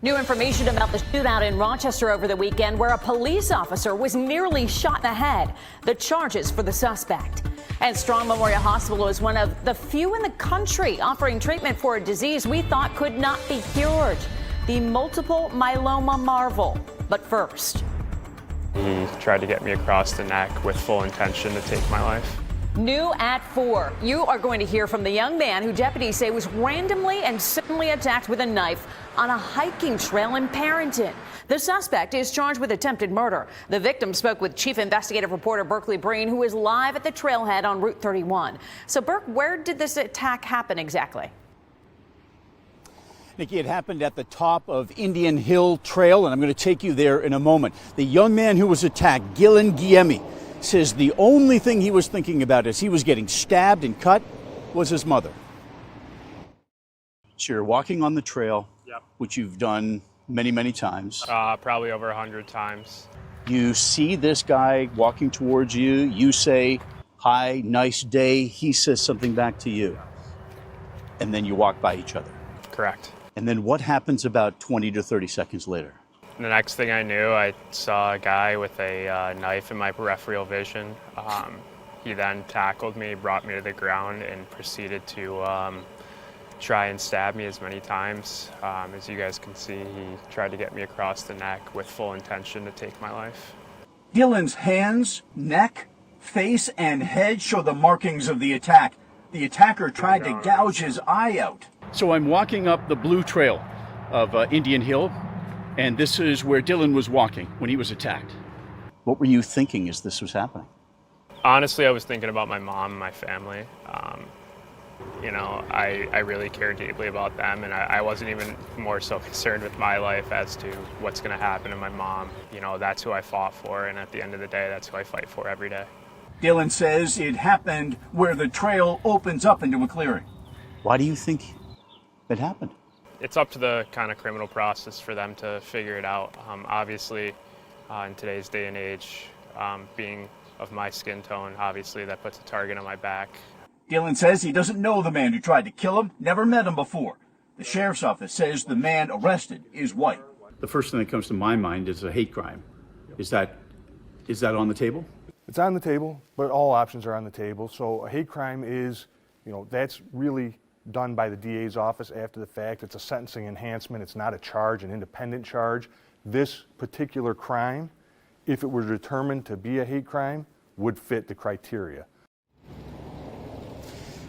New information about the shootout in Rochester over the weekend where a police officer was nearly shot in the head. The charges for the suspect. And Strong Memorial Hospital is one of the few in the country offering treatment for a disease we thought could not be cured, the multiple myeloma marvel. But first, he tried to get me across the neck with full intention to take my life. New at 4, you are going to hear from the young man who deputies say was randomly and suddenly attacked with a knife on a hiking trail in Perinton. The suspect is charged with attempted murder. The victim spoke with Chief Investigative Reporter Berkeley Breen, who is live at the trailhead on Route 31. So, Burke, where did this attack happen exactly? Nikki, it happened at the top of Indian Hill Trail, and I'm going to take you there in a moment. The young man who was attacked, Ghaemi, says the only thing he was thinking about as he was getting stabbed and cut was his mother. So you're walking on the trail, Yep. which you've done many, many times. Probably over 100 times. You see this guy walking towards you. You say, "Hi, nice day." He says something back to you. And then you walk by each other. Correct. And then what happens about 20 to 30 seconds later? The next thing I knew, I saw a guy with a knife in my peripheral vision. He then tackled me, brought me to the ground, and proceeded to try and stab me as many times. As you guys can see, he tried to get me across the neck with full intention to take my life. Dylan's hands, neck, face, and head show the markings of the attack. The attacker tried to gouge his eye out. So I'm walking up the blue trail of Indian Hill, and this is where Dylan was walking when he was attacked. What were you thinking as this was happening? Honestly, I was thinking about my mom and my family. I really care deeply about them, and I wasn't even more so concerned with my life as to what's going to happen to my mom. That's who I fought for, and at the end of the day, that's who I fight for every day. Dylan says it happened where the trail opens up into a clearing. Why do you think it happened? It's up to the kind of criminal process for them to figure it out. Obviously, in today's day and age, being of my skin tone, obviously that puts a target on my back. Dylan says he doesn't know the man who tried to kill him, never met him before. The sheriff's office says the man arrested is white. The first thing that comes to my mind is a hate crime. Is that on the table? It's on the table, but all options are on the table. So a hate crime is, that's really done by the DA's office after the fact. It's a sentencing enhancement. It's not a charge, an independent charge. This particular crime, if it were determined to be a hate crime, would fit the criteria.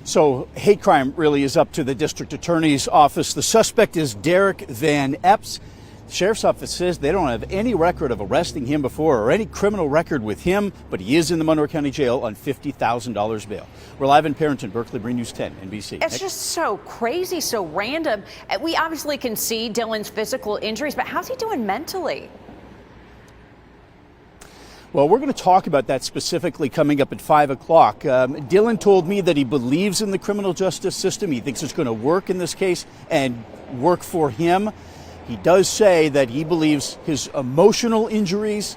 So hate crime really is up to the district attorney's office. The suspect is Derek Van Epps. The sheriff's office says they don't have any record of arresting him before or any criminal record with him, but he is in the Monroe County Jail on $50,000 bail. We're live in Perinton, Berkeley Breen News 10, NBC. It's just so crazy, so random. We obviously can see Dylan's physical injuries, but how's he doing mentally? Well, we're going to talk about that specifically coming up at 5 o'clock. Dylan told me that he believes in the criminal justice system. He thinks it's going to work in this case and work for him. He does say that he believes his emotional injuries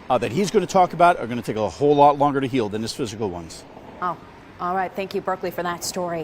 that he's going to talk about are going to take a whole lot longer to heal than his physical ones. Oh, all right. Thank you, Berkeley, for that story.